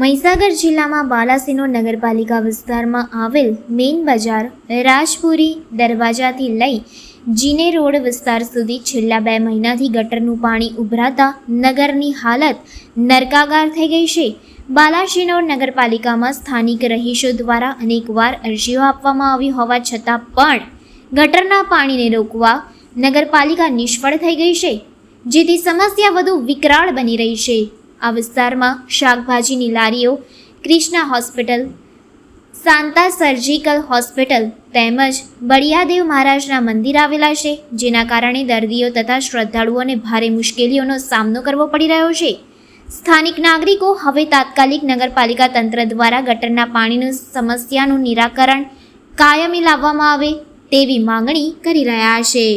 મહીસાગર જિલ્લામાં બાલાસિનોર નગરપાલિકા વિસ્તારમાં આવેલ મેઇન બજાર રાજપુરી દરવાજાથી લઈ જીને રોડ વિસ્તાર સુધી છેલ્લા 2 મહિનાથી ગટરનું પાણી ઉભરાતા નગરની હાલત નરકાગાર થઈ ગઈ છે. બાલાસિનોર નગરપાલિકામાં સ્થાનિક રહીશો દ્વારા અનેકવાર અરજીઓ આપવામાં આવી હોવા છતાં પણ ગટરના પાણીને રોકવા નગરપાલિકા નિષ્ફળ થઈ ગઈ છે, જેથી સમસ્યા વધુ વિકરાળ બની રહી છે. આ વિસ્તારમાં શાકભાજીની લારીઓ, Krishna hospital, Shanta surgical hospital તેમજ બળિયાદેવ મહારાજના મંદિર આવેલા છે, જેના કારણે દર્દીઓ તથા શ્રદ્ધાળુઓને ભારે મુશ્કેલીઓનો સામનો કરવો પડી રહ્યો છે. સ્થાનિક નાગરિકો હવે તાત્કાલિક નગરપાલિકા તંત્ર દ્વારા ગટરના પાણીની સમસ્યાનું નિરાકરણ કાયમી લાવવામાં આવે તેવી માંગણી કરી રહ્યા છે.